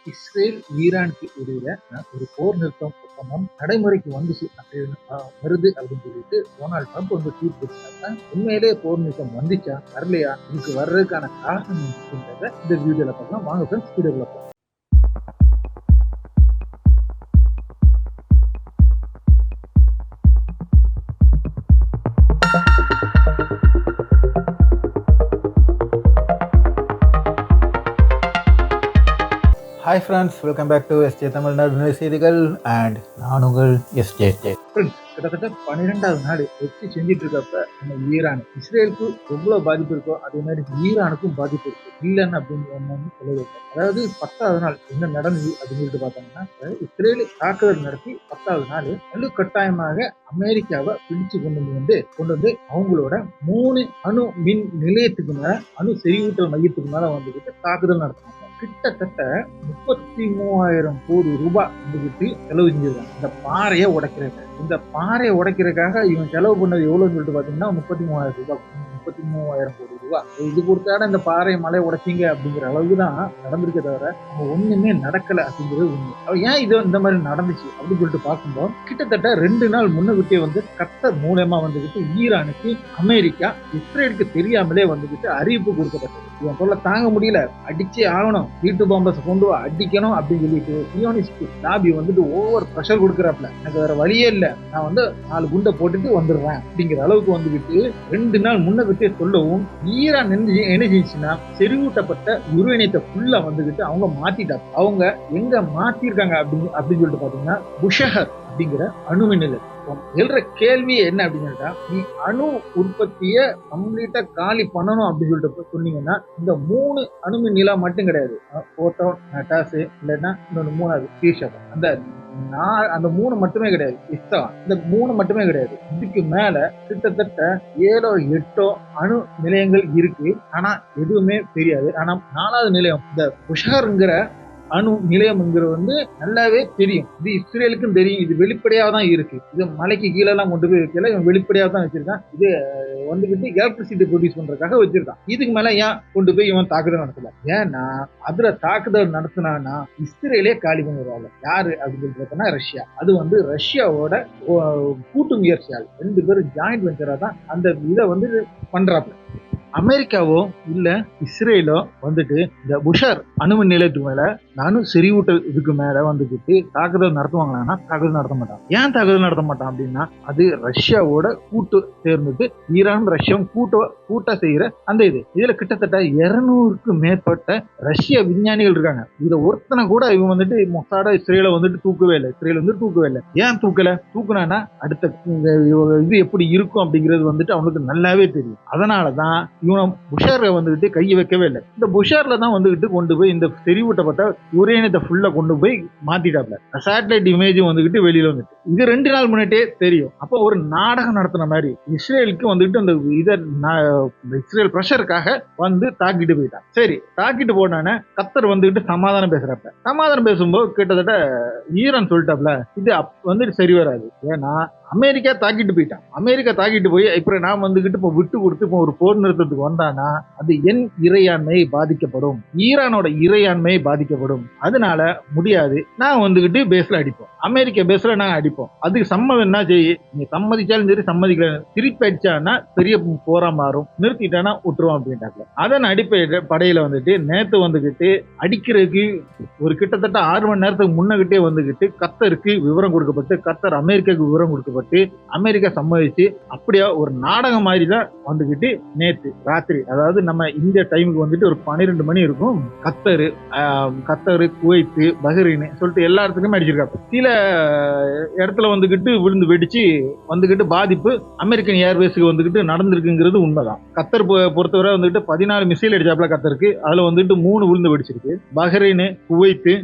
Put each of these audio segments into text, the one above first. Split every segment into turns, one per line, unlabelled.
Israel ஈரானுக்கு இடையில ஒரு போர் நிறுத்தம் ஒப்பந்தம் நடைமுறைக்கு வந்துச்சு அப்படின்னு வருது அப்படின்னு சொல்லிட்டு டொனால்ட் ட்ரம்ப் வந்து ட்வீட் போட்டாங்க. உண்மையிலேயே போர் நிறுத்தம் வந்துச்சா வரலையா, இதுக்கு வர்றதுக்கான காரணம் அப்படின்றத இந்த வீடியோல பார்க்கலாம். வாங்க ஃப்ரெண்ட்ஸ், வீடியோல பார்க்கலாம்.
Hi friends, welcome back to SJ Tamil Nadu செய்திகள் அண்ட் நான் உங்கள் எஸ்ஜே.
கிட்டத்தட்ட 12வது நாள் வச்சு செஞ்சுட்டு இருக்கப்ப நம்ம ஈரான் இஸ்ரேலுக்கு எவ்வளவு பாதிப்பு இருக்கோ அதே மாதிரி ஈரானுக்கும் பாதிப்பு இருக்கு இல்லைன்னு அப்படின்னு சொல்லுவது. அதாவது 10வது நாள் என்ன நடந்தது அப்படின்னு சொல்லிட்டு பார்த்தோம்னா, இஸ்ரேல் தாக்குதல் நடத்தி 10வது நாள் வலுக்கட்டாயமாக அமெரிக்காவை பிடிச்சு கொண்டு வந்து அவங்களோட 3 அணு மின் நிலையத்துக்கு மேல அணு செறிவூட்டல் மையத்துக்கு மேல வந்துகிட்டு தாக்குதல் நடத்தினாங்க. கிட்டத்தட்ட 33,000 கோடி ரூபாய் வந்துகிட்டு செலவு செஞ்சிருக்காங்க இந்த பாறையை உடைக்கிறதுக்கு. இந்த பாறையை உடைக்கிறதுக்காக இவன் செலவு பண்ணது எவ்வளவுன்னு சொல்லிட்டு பாத்தீங்கன்னா 33,000 ரூபாய், 33,000 கோடி ரூபாய். இது கொடுத்தாட இந்த பாறை மலை உடைச்சிங்க அப்படிங்கிற அளவுக்கு தான் நடந்திருக்க தவிர அவங்க ஒண்ணுமே நடக்கல அப்படிங்கிறது உண்மை. ஏன் இது இந்த மாதிரி நடந்துச்சு அப்படின்னு சொல்லிட்டு பார்க்கும்போது, கிட்டத்தட்ட 2 நாள் முன்னகிட்டே வந்து கத்தர் மூலமா வந்துகிட்டு ஈரானுக்கு அமெரிக்கா இஸ்ரேலுக்கு தெரியாமலே வந்துகிட்டு அறிவிப்பு கொடுக்கப்பட்டது. இவன் சொல்ல தாங்க முடியல, அடிச்சே ஆகணும், வீட்டு பாம்பஸ் கொண்டு வா, அடிக்கணும் அப்படின்னு சொல்லிட்டு சியோனிஸ்ட் லாபி வந்துட்டு ஓவர் ப்ரெஷர் கொடுக்குறாப்ல. எனக்கு வேற வழியே இல்லை, நான் வந்து 4 குண்டை போட்டுட்டு வந்துடுறேன் அப்படிங்கிற அளவுக்கு வந்துகிட்டு 2 நாள் முன்னகிட்டே சொல்லவும், ஈரான் என்ன செஞ்சுச்சுன்னா செறிவூட்டப்பட்ட யுரேனியத்தை ஃபுல்லா வந்துகிட்டு அவங்க மாத்திட்டாங்க. அவங்க எங்க மாத்திருக்காங்க அப்படின்னு சொல்லிட்டு பாத்தீங்கன்னா, புஷஹர் அப்படிங்கிற அணுமின் நிலையம். எழுற கேள்வி என்ன அப்படின்னா, நீ அணு உற்பத்திய கம்ப்ளீட்டா காலி பண்ணணும் அப்படின்னு சொல்லிட்டு சொன்னீங்கன்னா, இந்த 3 அணுமின் நிலம் மட்டும் கிடையாது, போட்டோன், நட்டாசு, இல்லைன்னா இன்னொன்று 3வது தீஷம், அந்த 3 மட்டுமே கிடையாது, இந்த 3 மட்டுமே கிடையாது. இதுக்கு மேல கிட்டத்தட்ட 7 8 அணு நிலையங்கள் இருக்கு. ஆனா எதுவுமே தெரியாது. ஆனா 4வது நிலையம் இந்த புஷஹர்ங்கிற அணு நிலையம்ங்கிறது வந்து நல்லாவே தெரியும். இது இஸ்ரேலுக்கும் தெரியும். இது வெளிப்படையாக தான் இருக்கு. இது மலைக்கு கீழே எல்லாம் கொண்டு போய் வைக்கல, இவன் வெளிப்படையாக தான் வச்சிருக்கான். இது வந்துகிட்டு எலக்ட்ரிசிட்டி ப்ரொடியூஸ் பண்றதுக்காக வச்சிருக்கான். இதுக்கு மேல ஏன் கொண்டு போய் இவன் தாக்குதல் நடத்தல? ஏன்னா அதுல தாக்குதல் நடத்தினா இஸ்ரேலே காலி பண்ணிடுவாங்க. யாரு அப்படின்னு பார்த்தோம்னா ரஷ்யா. அது வந்து ரஷ்யாவோட கூட்டு முயற்சியால் 2 பேரும் ஜாயிண்ட் வெஞ்சரா தான் அந்த இதை வந்து பண்றாங்க. அமெரிக்காவோ இல்ல இஸ்ரேலோ வந்துட்டு இந்த புஷர் அணுமின் நிலையத்துக்கு மேல அணு செறிவூட்டல் இதுக்கு மேல வந்துட்டு தாக்குதல் நடத்துவாங்கன்னா தாக்குதல் நடத்த மாட்டான். ஏன் தாக்குதல் நடத்த மாட்டான் அப்படின்னா, அது ரஷ்யாவோட கூட்டு சேர்ந்துட்டு ஈரான் ரஷ்யாவும் கூட்டா செய்யற அந்த இதுல கிட்டத்தட்ட 200க்கும் மேற்பட்ட ரஷ்ய விஞ்ஞானிகள் இருக்காங்க. இதுல ஒருத்தனை கூட இவங்க வந்துட்டு மொசாடா இஸ்ரேல வந்துட்டு தூக்கவே இல்லை. இஸ்ரேல் வந்து தூக்கவே இல்லை. ஏன் தூக்குனா அடுத்த இது எப்படி இருக்கும் அப்படிங்கிறது வந்துட்டு அவங்களுக்கு நல்லாவே தெரியும். அதனாலதான் இவன் புஷார்ல வந்துகிட்டு கையை வைக்கவே இல்லை. இந்த புஷார்ல தான் வந்துகிட்டு கொண்டு போய் இந்த செறிவூட்டப்பட்ட யுரேனியத்தை ஃபுல்லா கொண்டு போய் மாத்திட்டாப்ல. சேட்டலைட் இமேஜ் வந்துகிட்டு வெளியில வந்துட்டு இது 2 நாள் முன்னாடியே தெரியும். அப்போ ஒரு நாடகம் நடத்தின மாதிரி இஸ்ரேலுக்கு வந்துட்டு அந்த இதை இஸ்ரேல் பிரஷருக்காக வந்து தாக்கிட்டு போயிட்டான். சரி, தாக்கிட்டு போனானே கத்தர் வந்துகிட்டு சமாதானம் பேசும்போது கிட்டத்தட்ட ஈரான் சொல்லிட்டாப்ல, இது வந்துட்டு சரி வராது. ஏன்னா அமெரிக்கா தாக்கிட்டு போயிட்டான். அமெரிக்கா தாக்கிட்டு போய் இப்ப நான் வந்துகிட்டு இப்போ விட்டு கொடுத்து இப்போ ஒரு போர் நிறுத்தத்துக்கு வந்தானா அது என் இறையாண்மை பாதிக்கப்படும், ஈரானோட இறையாண்மை பாதிக்கப்படும். அதனால முடியாது, நான் வந்துகிட்டு பேஸ்ல அடிப்போம், அமெரிக்கா பேஸ்ல நான் அடிப்போம். அதுக்கு சம்மதம் என்ன செய்ய, நீ சம்மதிச்சாலும் சரி சம்மதிக்கல, திருப்பி அடிச்சானா பெரிய போரா மாறும், நிறுத்திட்டானா விட்டுருவோம் அப்படின்ட்டாங்க. அதன் அடிப்படையில வந்துட்டு நேத்து வந்துகிட்டு அடிக்கிறதுக்கு ஒரு கிட்டத்தட்ட 6 மணி நேரத்துக்கு முன்னகிட்டே வந்துகிட்டு கத்தருக்கு விவரம் கொடுக்கப்பட்டு, கத்தர் அமெரிக்காவுக்கு விவரம் கொடுக்கப்பட்டு அமெரிக்கா சம்மதிச்சு அப்படியே ஒரு நாடகம் மாதிரி தான் வந்துகிட்டு நேத்து ராத்திரி, அதாவது நம்ம இந்திய டைமுக்கு வந்துட்டு ஒரு 12 மணி இருக்கும், கத்தரு, குவைத்து, பஹ்ரைன் சொல்லிட்டு எல்லா இடத்துக்குமே அடிச்சிருக்காங்க. சில இடத்துல வந்துகிட்டு விழுந்து வெடிச்சு வந்துகிட்டு பாதிப்பு அமெரிக்கன் ஏர்வேஸுக்கு வந்துகிட்டு நடந்திருக்குங்கிறது உண்மைதான். கத்தர் பொறுத்தவரை வந்துட்டு 14 மிசைல் அடிச்சாப்ல கத்தருக்கு. அதுல வந்துட்டு 3 விழுந்து வெடிச்சிருக்கு. பஹ்ரைன், குவைத்து,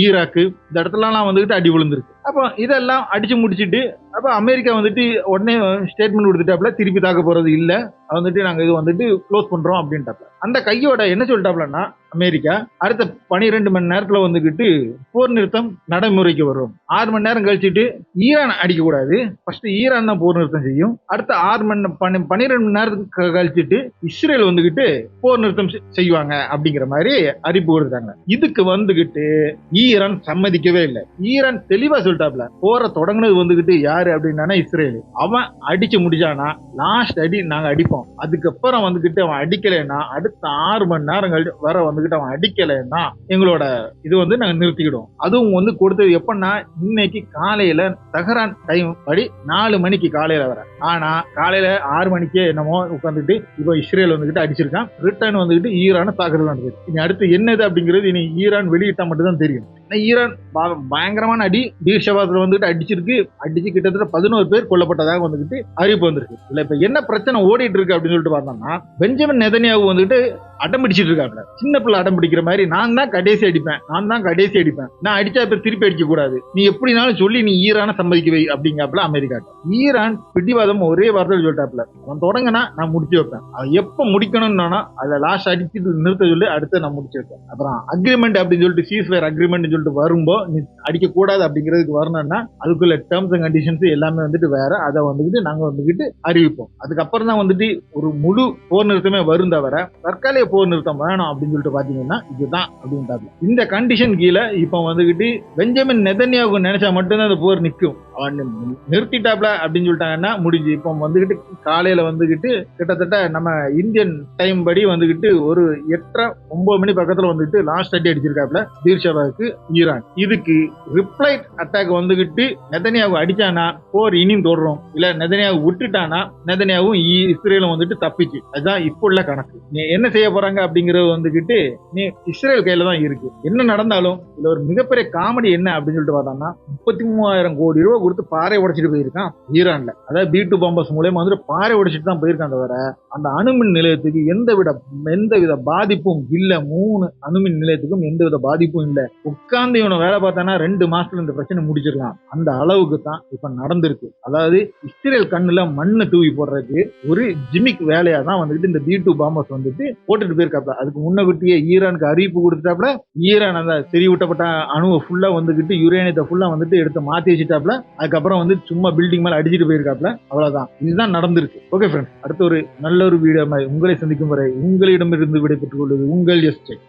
ஈராக்கு இந்த இடத்துலலாம் வந்துகிட்டு அடி விழுந்திருக்கு. அப்போ இதெல்லாம் அடிச்சு முடிச்சுட்டு அப்ப அமெரிக்கா வந்துட்டு உடனே ஸ்டேட்மெண்ட் கொடுத்துட்டாப்ல, திருப்பி தாக்க போறது இல்ல, வந்துட்டு நாங்க இது வந்துட்டு க்ளோஸ் பண்றோம் அப்படின்ட்டாப்ல. அந்த கையோட என்ன சொல்லிட்டாப்லன்னா அமெரிக்கா அடுத்த 12 மணி நேரத்துல வந்துகிட்டு போர் நிறுத்தம் நடைமுறைக்கு வரும். 6 மணி நேரம் கழிச்சுட்டு ஈரான் அடிக்க கூடாது, ஃபர்ஸ்ட் ஈரான் தான் போர் நிறுத்தம் செய்யும். அடுத்த 12 மணி நேரத்துக்கு கழிச்சுட்டு இஸ்ரேல் வந்துகிட்டு போர் நிறுத்தம் செய்வாங்க அப்படிங்கிற மாதிரி அறிவிப்பு கொடுத்தாங்க. இதுக்கு வந்துகிட்டு ஈரான் சம்மதிக்கவே இல்லை. ஈரான் தெளிவா சொல்லிட்டாப்ல, போரை தொடங்கினது வந்துகிட்டு யாரு அப்படின்னா இஸ்ரேல். அவன் அடிச்சு முடிச்சானா லாஸ்ட் அடி நாங்க அடிப்போம், அதுக்கப்புறம் வந்துகிட்டு அவன் அடிக்கலைன்னா அடுத்த 6 மணி நேரம் கழிச்சு வர வந்துகிட்டு அவன் அடிக்கலைன்னா எங்களோட இது வந்து நாங்க நிறுத்திக்கிடுவோம். அதுவும் வந்து கொடுத்தது எப்பன்னா இன்னைக்கு காலையில தஹரான் டைம் படி 4 மணிக்கு காலையில வர. ஆனா காலையில 6 மணிக்கே என்னமோ உட்காந்துட்டு இப்போ இஸ்ரேல் வந்துகிட்டு அடிச்சிருக்கான். ரிட்டர்ன் வந்துகிட்டு ஈரான தாக்குறது நடந்தது. இனி அடுத்து என்னது அப்படிங்கிறது இனி ஈரான் வெளியிட்டா மட்டும் தான் தெரியும். ஈரான் பயங்கரமான அடி பீர்ஷபாத்ல வந்துட்டு அடிச்சிருக்கு. அடிச்சு கிட்டத்தட்ட 11 பேர் கொல்லப்பட்டதாக வந்துகிட்டு அறிவிப்பு வந்திருக்கு. இல்ல இப்ப என்ன பிரச்சனை ஓடிட்டு இருக்கு அப்படின்னு சொல்லிட்டு பார்த்தோம்னா பெஞ்சமின் நெதன்யாகு வந்துட்டு அடம் பிடிச்சிட்டு இருக்காங்க. சின்ன பிள்ளை அடம் பிடிக்கிற மாதிரி நான் தான் கடைசி அடிப்பேன், நான் அடிச்சா இப்ப திருப்பி அடிக்க கூடாது, நீ எப்படினாலும் சொல்லி நீ ஈரான சம்மதிக்க வை அப்படிங்காப்ல அமெரிக்கா. ஈரான் பிடிவாதம் ஒரே வார்த்தையில் சொல்லிட்டாப்ல, அவன் தொடங்கினா நான் முடிச்சு வைப்பேன், அது எப்ப முடிக்கணும்னா அதை லாஸ்ட் அடிச்சுட்டு நிறுத்த சொல்லி அடுத்து நான் முடிச்சு வைப்பேன். அப்புறம் அக்ரிமெண்ட் அப்படின்னு சொல்லிட்டு சீஸ்ஃபயர் அக்ரிமெண்ட் சொல்லிட்டு வரும்போ நீ அடிக்க கூடாது அப்படிங்கிறதுக்கு வரணும்னா அதுக்குள்ள டேர்ம்ஸ் அண்ட் கண்டிஷன்ஸ் எல்லாமே வந்துட்டு வேற, அதை வந்துட்டு நாங்க வந்துட்டு அறிவிப்போம். அதுக்கப்புறம் தான் வந்துட்டு ஒரு முழு போர் நிறுத்தமே வரும் தவிர தற்காலிக போர் நிறுத்தம் வேணும் அப்படின்னு சொல்லிட்டு பாத்தீங்கன்னா இதுதான் அப்படின்றாங்க. இந்த கண்டிஷன் கீழே இப்ப வந்துகிட்டு பெஞ்சமின் நெதன்யாகு நினைச்சா மட்டும்தான் அந்த போர் நிற்கும். அவன் நிறுத்திட்டாப்ல அப்படின்னு சொல்லிட்டாங்கன்னா முடிஞ்சு. இப்போ வந்துகிட்டு காலையில வந்துகிட்டு கிட்டத்தட்ட நம்ம இந்தியன் டைம் படி வந்துகிட்டு ஒரு 8:30-9 மணி பக்கத்துல வந்துட்டு லாஸ்ட் அடி அடிச்சிருக்காப்ல பீர்ஷபாவுக்கு ஈரான். இதுக்கு ரிப்ளை அட்டாக் வந்துகிட்டு நெதன்யாகு அடிச்சானா போர் இனியும் தொடரும், இல்ல நெதன்யாகு விட்டுட்டானா நெதன்யாகும் இஸ்ரேலும் வந்துட்டு தப்பிச்சு. அதுதான் இப்போ உள்ள கணக்கு. நீ என்ன செய்ய போறாங்க அப்படிங்கறது வந்துகிட்டு நீ இஸ்ரேல் கையில தான் இருக்கு. என்ன நடந்தாலும் இதுல ஒரு மிகப்பெரிய காமெடி என்ன அப்படின்னு சொல்லிட்டு பார்த்தோம்னா 33,000 கோடி ரூபாய் கொடுத்து பாறை உடைச்சிட்டு போயிருக்கான் ஈரான்ல. அதாவது B2 பாம்பர்ஸ் மூலமா வந்துட்டு பாறை உடைச்சிட்டு தான் போயிருக்கான் தவிர அந்த அணுமின் நிலையத்துக்கு எந்தவித பாதிப்பும் இல்ல. 3 அணுமின் நிலையத்துக்கும் எந்தவித பாதிப்பும் இல்ல. உட்கார்ந்து இவனை வேலை பார்த்தானா 2 மாசத்துல இந்த பிரச்சனை முடிச்சிடலாம். அந்த அளவுக்கு தான் இப்ப நடந்திருக்கு. அதாவது இஸ்ரேல் கண்ணுல மண்ணை தூவி போடுறதுக்கு ஒரு ஜிமிக் வேலையா தான் வந்துட்டு இந்த B2 பாம்பர்ஸ் வந்துட்டு போட்டுட்டு போயிருக்காப்ல. அதுக்கு முன்னகுட்டியே ஈரானுக்கு அறிவிப்பு கொடுத்துட்டாப்ல. ஈரான் அந்த செறிவூட்டப்பட்ட அணுவை ஃபுல்லா வந்துகிட்டு யுரேனியத்தை ஃபுல்லா வந்துட்டு எடுத்து மாத்தி வச்சுட்டாப்ல. அதுக்கப்புறம் வந்து சும்மா பில்டிங் மேல அடிச்சுட்டு போயிருக்காப்ல. அவ்வளவுதான், இதுதான் நடந்திருக்கு. ஓகே ஃப்ரெண்ட்ஸ், அடுத்த ஒரு நல்ல ஒரு வீடியோ உங்களை சந்திக்கும் வரை உங்களிடமிருந்து விடைபெற்றுக் கொள்வது உங்கள் எஸ்டே.